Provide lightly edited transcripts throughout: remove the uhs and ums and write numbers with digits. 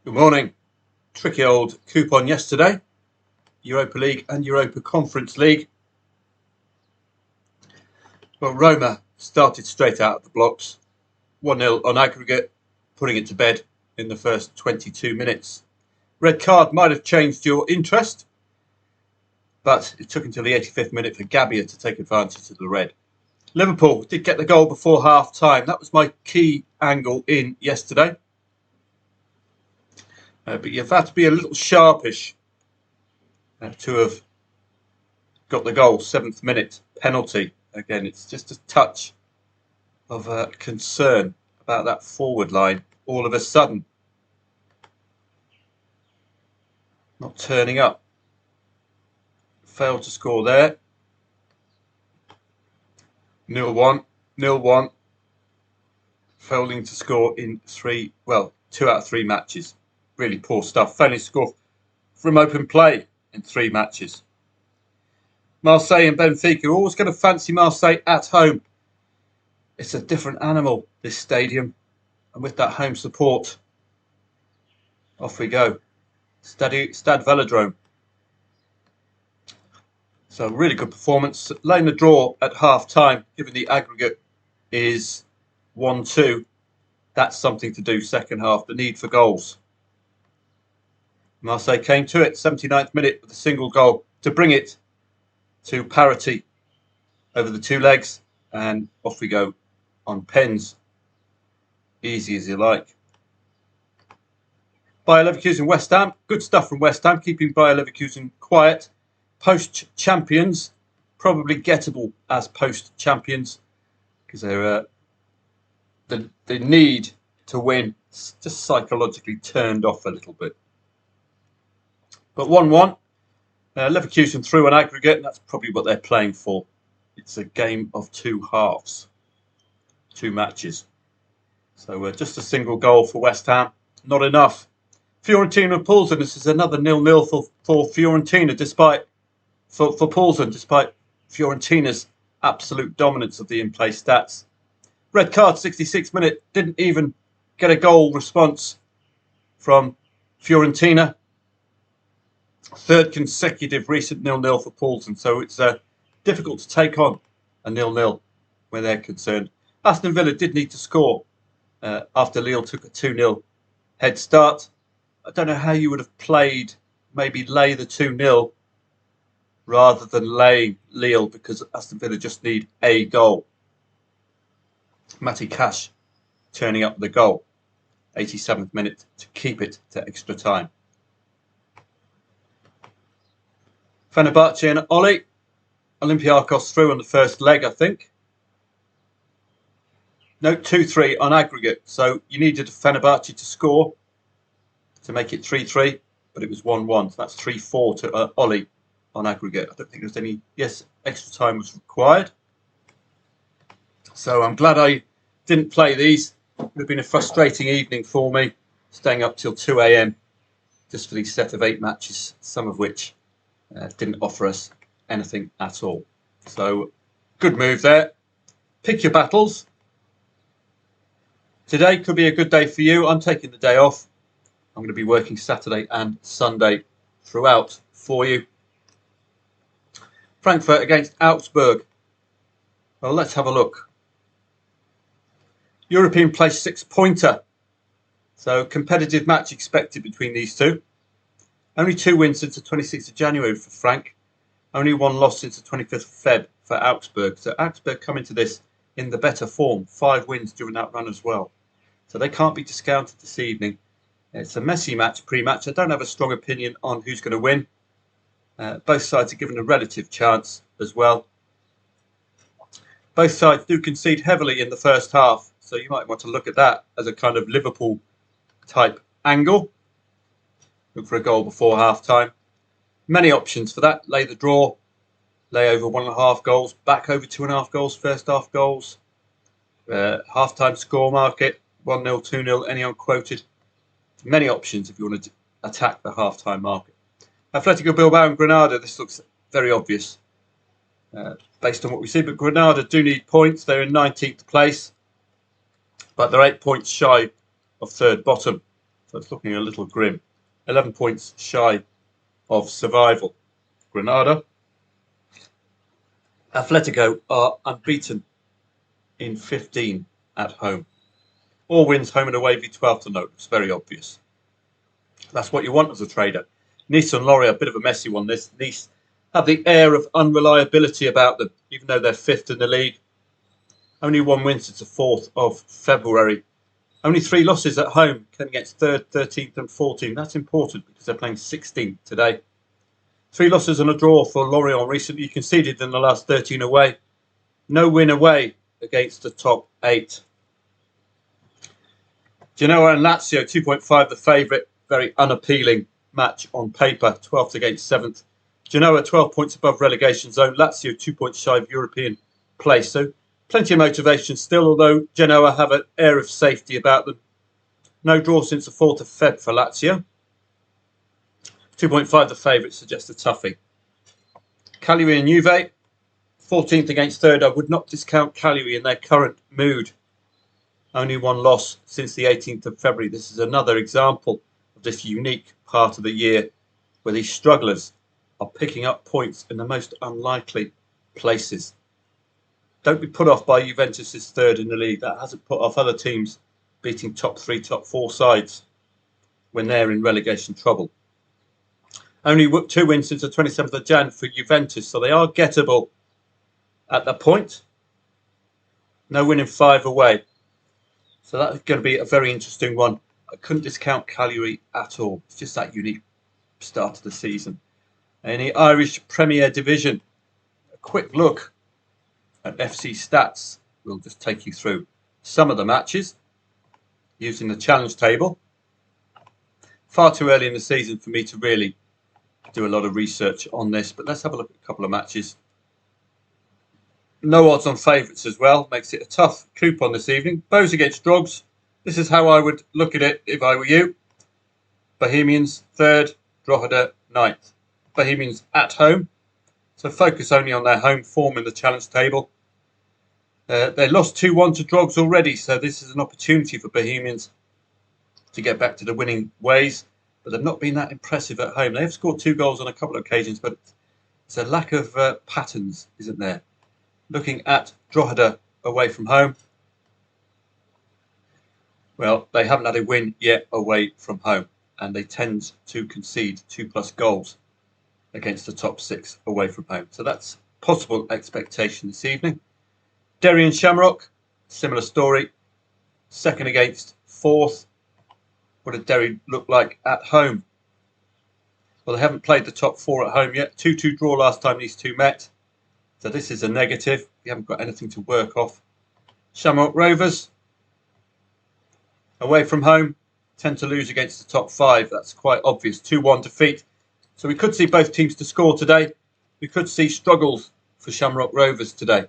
Good morning. Tricky old coupon yesterday. Europa League and Europa Conference League. Well, Roma started straight out of the blocks. 1-0 on aggregate, putting it to bed in the first 22 minutes. Red card might have changed your interest, but it took until the 85th minute for Gabbia to take advantage of the red. Liverpool did get the goal before half time. That was my key angle in yesterday. But you've had to be a little sharpish to have got the goal. 7th minute penalty. Again, it's just a touch of concern about that forward line all of a sudden not turning up. Failed to score there. 0-1, 0-1. Failing to score in 2 out of 3 matches. Really poor stuff. Failing to score from open play in 3 matches. Marseille and Benfica are always going to fancy Marseille at home. It's a different animal, this stadium. And with that home support, off we go. Stade Velodrome. So really good performance. Laying the draw at half time, given the aggregate is 1-2. That's something to do second half. The need for goals. Marseille came to it, 79th minute with a single goal to bring it to parity over the 2 legs, and off we go on pens. Easy as you like. Bayer Leverkusen West Ham, good stuff from West Ham, keeping Bayer Leverkusen quiet. Post-champions, probably gettable as post-champions, because they're the need to win just psychologically turned off a little bit. But 1-1, Leverkusen through an aggregate, and that's probably what they're playing for. It's a game of 2 halves, 2 matches. So just a single goal for West Ham, not enough. Fiorentina Poulsen, this is another 0-0 for Fiorentina, despite Fiorentina's absolute dominance of the in-play stats. Red card, 66th minute, didn't even get a goal response from Fiorentina. 3rd consecutive recent 0-0 for Poulsen, so it's difficult to take on a 0-0 where they're concerned. Aston Villa did need to score after Lille took a 2-0 head start. I don't know how you would have played, maybe lay the 2-0 rather than lay Lille, because Aston Villa just need a goal. Matty Cash turning up the goal, 87th minute, to keep it to extra time. Fenerbahce and Oli. Olympiacos through on the first leg, I think. No, 2-3 on aggregate. So you needed Fenerbahce to score to make it 3-3, but it was 1-1. So that's 3-4 to Oli on aggregate. I don't think there's any... Yes, extra time was required. So I'm glad I didn't play these. It would have been a frustrating evening for me, staying up till 2 a.m. just for these set of 8 matches, some of which didn't offer us anything at all. So good move there. Pick your battles. Today could be a good day for you. I'm taking the day off. I'm going to be working Saturday and Sunday throughout for you. Frankfurt against Augsburg. Well, let's have a look. European place 6-pointer. So competitive match expected between these two. Only 2 wins since the 26th of January for Frank. Only 1 loss since the 25th of Feb for Augsburg. So Augsburg come into this in the better form. 5 wins during that run as well. So they can't be discounted this evening. It's a messy match, pre-match. I don't have a strong opinion on who's going to win. Both sides are given a relative chance as well. Both sides do concede heavily in the first half. So you might want to look at that as a kind of Liverpool type angle. Look for a goal before half-time. Many options for that. Lay the draw. Lay over 1.5 goals. Back over 2.5 goals. First half goals. Half-time score market. 1-0, 2-0. Any unquoted. Many options if you want to attack the half-time market. Atletico Bilbao and Granada. This looks very obvious based on what we see. But Granada do need points. They're in 19th place. But they're 8 points shy of 3rd bottom. So it's looking a little grim. 11 points shy of survival. Granada. Atletico are unbeaten in 15 at home. All wins home and away v12 to note. It's very obvious. That's what you want as a trader. Nice and Lorient, a bit of a messy one. This Nice have the air of unreliability about them, even though they're 5th in the league. Only 1 win since the 4th of February. Only 3 losses at home, came against 3rd, 13th and 14th. That's important because they're playing 16th today. 3 losses and a draw for Lorient recently conceded in the last 13 away. No win away against the top 8. Genoa and Lazio, 2.5 the favourite. Very unappealing match on paper. 12th against 7th. Genoa 12 points above relegation zone. Lazio 2 points shy of European place. So plenty of motivation still, although Genoa have an air of safety about them. No draw since the 4th of Feb for Lazio. 2.5 the favourite suggests a toughie. Cagliari and Juve, 14th against 3rd. I would not discount Cagliari in their current mood. Only 1 loss since the 18th of February. This is another example of this unique part of the year where these strugglers are picking up points in the most unlikely places. Don't be put off by Juventus' 3rd in the league. That hasn't put off other teams beating top 3, top 4 sides when they're in relegation trouble. Only 2 wins since the 27th of Jan for Juventus, so they are gettable at that point. No win in 5 away. So that's going to be a very interesting one. I couldn't discount Cagliari at all. It's just that unique start of the season. In the Irish Premier Division, a quick look at FC Stats. We'll just take you through some of the matches using the challenge table. Far too early in the season for me to really do a lot of research on this, but let's have a look at a couple of matches. No odds on favourites as well. Makes it a tough coupon this evening. Bows against Drogs. This is how I would look at it if I were you. Bohemians 3rd, Drogheda 9th. Bohemians at home. So focus only on their home form in the challenge table. They lost 2-1 to Drogs already, so this is an opportunity for Bohemians to get back to the winning ways. But they've not been that impressive at home. They have scored 2 goals on a couple of occasions, but it's a lack of patterns, isn't there? Looking at Drogheda away from home. Well, they haven't had a win yet away from home, and they tend to concede 2+ goals against the top 6 away from home. So that's possible expectation this evening. Derry and Shamrock, similar story. 2nd against 4th. What did Derry look like at home? Well, they haven't played the top 4 at home yet. 2-2 draw last time these two met. So this is a negative. You haven't got anything to work off. Shamrock Rovers, away from home, tend to lose against the top 5. That's quite obvious. 2-1 defeat. So we could see both teams to score today. We could see struggles for Shamrock Rovers today.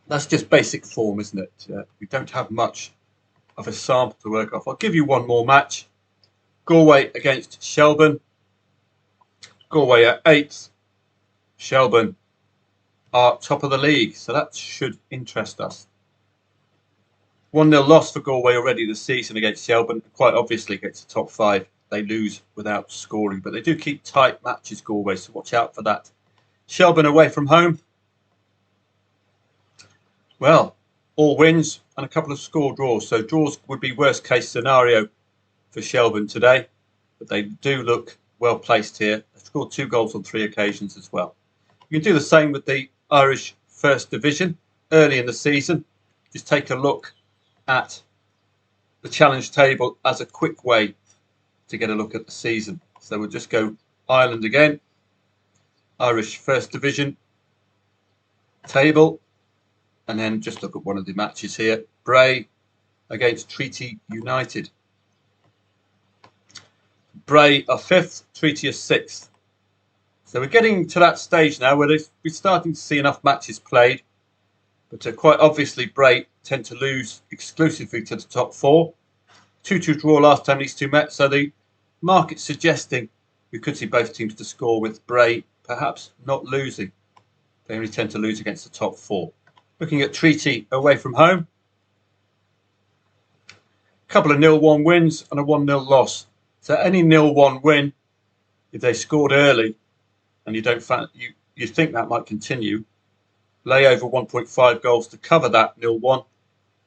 That's just basic form, isn't it? We don't have much of a sample to work off. I'll give you one more match. Galway against Shelbourne. Galway are 8th. Shelbourne are top of the league, so that should interest us. 1-0 loss for Galway already this season against Shelbourne. Quite obviously against the top 5. They lose without scoring, but they do keep tight matches, Galway, so watch out for that. Shelbourne away from home. Well, all wins and a couple of score draws. So draws would be worst case scenario for Shelbourne today, but they do look well placed here. They've scored 2 goals on 3 occasions as well. You can do the same with the Irish First Division early in the season. Just take a look at the challenge table as a quick way to get a look at the season. So we'll just go Ireland again. Irish First Division table. And then just look at one of the matches here. Bray against Treaty United. Bray are 5th, Treaty are 6th. So we're getting to that stage now where we're starting to see enough matches played. But quite obviously, Bray tend to lose exclusively to the top 4. 2-2 draw last time these two met. So the market's suggesting we could see both teams to score, with Bray perhaps not losing. They only tend to lose against the top 4. Looking at Treaty away from home. couple of 0-1 wins and a 1-0 loss. So any 0-1 win, if they scored early, and you think that might continue, lay over 1.5 goals to cover that 0-1,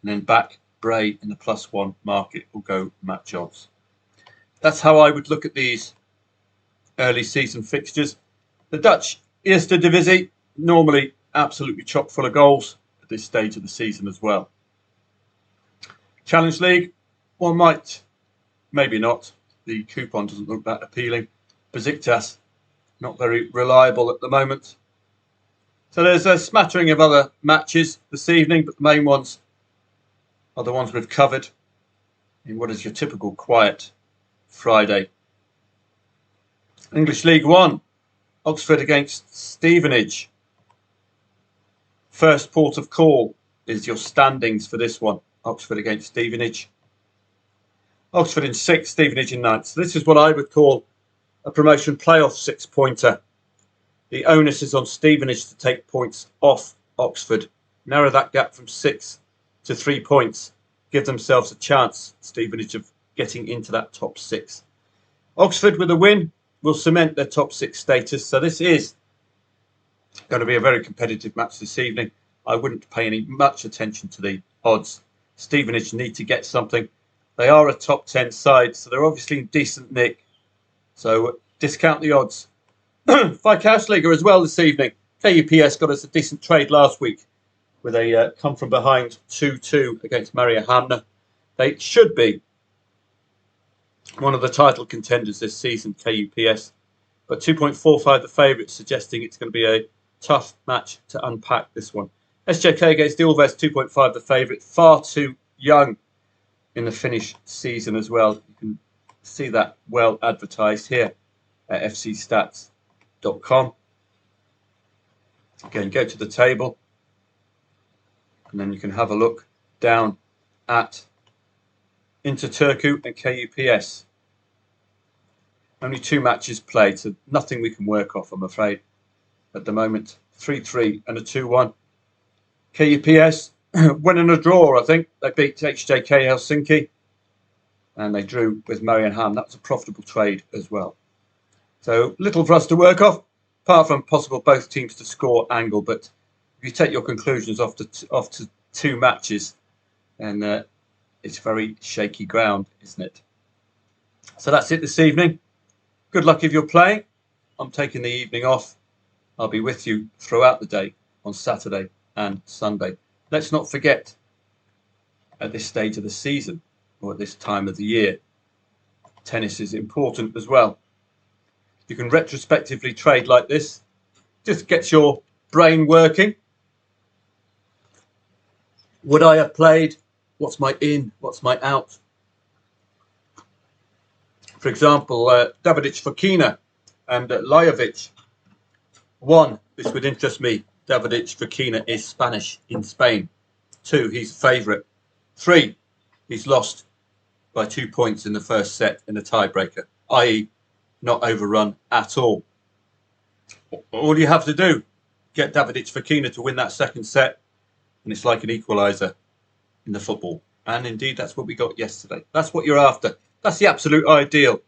and then back Bray in the +1 market will go match odds. That's how I would look at these early season fixtures. The Dutch Eerste Divisie, normally absolutely chock full of goals at this stage of the season as well. Challenge League, one might, maybe not. The coupon doesn't look that appealing. Besiktas, not very reliable at the moment. So there's a smattering of other matches this evening, but the main ones are the ones we've covered in what is your typical quiet Friday. English League One, Oxford against Stevenage. First port of call is your standings for this one. Oxford against Stevenage. Oxford in 6th, Stevenage in 9th. So this is what I would call a promotion playoff 6-pointer. The onus is on Stevenage to take points off Oxford. Narrow that gap from 6 to 3 points. Give themselves a chance, Stevenage, of getting into that top 6. Oxford with a win will cement their top 6 status. So this is going to be a very competitive match this evening. I wouldn't pay much attention to the odds. Stevenage need to get something. They are a top 10 side, so they're obviously in decent nick. So discount the odds. Vikasliga as well this evening. KUPS got us a decent trade last week with a come from behind 2-2 against Mariehamn. They should be one of the title contenders this season, KUPS. But 2.45 the favourite, suggesting it's going to be a tough match to unpack this one. SJK against Ilves, 2.5 the favourite. Far too young in the Finnish season as well. You can see that well advertised here at fcstats.com. Again, go to the table and then you can have a look down at Interturku and KUPS. Only 2 matches played, so nothing we can work off, I'm afraid, at the moment. 3-3 and a 2-1. KUPS win and a draw, I think. They beat HJK Helsinki and they drew with Mariehamn. That was a profitable trade as well. So little for us to work off, apart from possible both teams to score angle. But if you take your conclusions off to 2 matches, then it's very shaky ground, isn't it? So that's it this evening. Good luck if you're playing. I'm taking the evening off. I'll be with you throughout the day on Saturday and Sunday. Let's not forget, at this stage of the season, or at this time of the year, tennis is important as well. You can retrospectively trade like this. Just gets your brain working. Would I have played? What's my in? What's my out? For example, Davidovich Fokina and Lajovic. 1, this would interest me. Davidovich Fokina is Spanish in Spain. 2, he's a favourite. 3, he's lost by 2 points in the first set in a tiebreaker, i.e. not overrun at all. All you have to do, get Davidovich Fokina to win that second set, and it's like an equaliser in the football. And indeed, that's what we got yesterday. That's what you're after. That's the absolute ideal.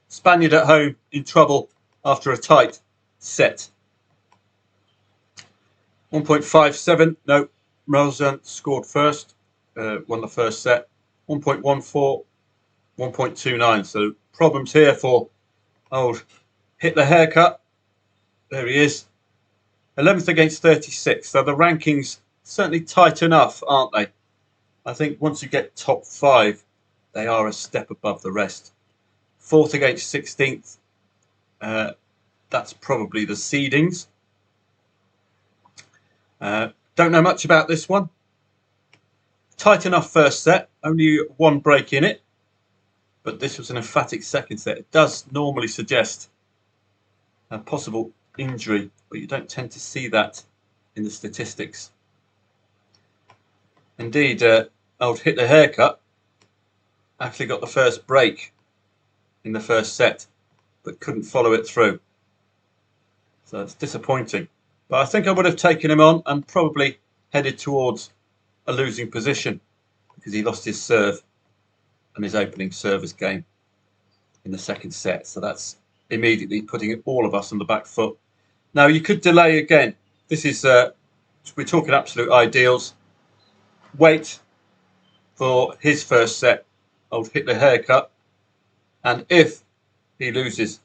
Spaniard at home in trouble after a tight set. 1.57. No, Rosen scored first. Won the first set. 1.14. 1.29. So problems here for old Hit the Haircut. There he is. 11th against 36. So the rankings certainly tight enough, aren't they? I think once you get top 5, they are a step above the rest. 4th against 16th. That's probably the seedings. Don't know much about this one. Tight enough first set. Only 1 break in it. But this was an emphatic second set. It does normally suggest a possible injury, but you don't tend to see that in the statistics. Indeed, old Hit the Haircut actually got the first break in the first set, but couldn't follow it through. So it's disappointing. But I think I would have taken him on and probably headed towards a losing position because he lost his serve and his opening service game in the second set. So that's immediately putting all of us on the back foot. Now, you could delay again. This is, we're talking absolute ideals. Wait for his first set of Hitler haircut. And if he loses,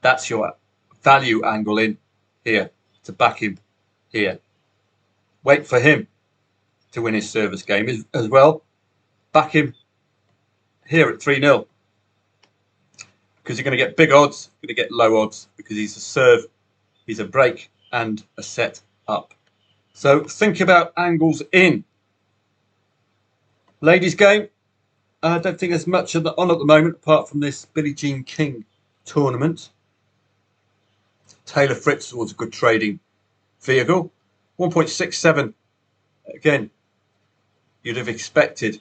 that's your value angle in here to back him here. Wait for him to win his service game as well. Back him here at 3-0. Because you're going to get big odds, you're going to get low odds because he's a serve, he's a break and a set up. So think about angles in. Ladies game, I don't think there's much on at the moment apart from this Billie Jean King tournament. Taylor Fritz was a good trading vehicle. 1.67. Again, you'd have expected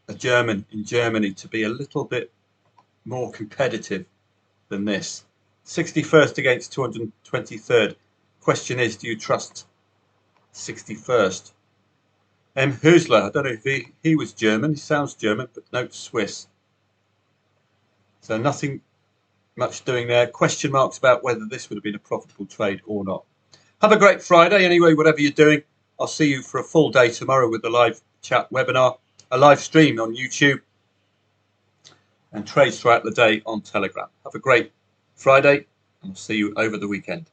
a German in Germany to be a little bit more competitive than this. 61st against 223rd. Question is, do you trust 61st? Hüsler, I don't know if he was German. He sounds German, but no, Swiss. So nothing much doing there. Question marks about whether this would have been a profitable trade or not. Have a great Friday. Anyway, whatever you're doing, I'll see you for a full day tomorrow with the live chat webinar, a live stream on YouTube, and trades throughout the day on Telegram. Have a great Friday, and I'll see you over the weekend.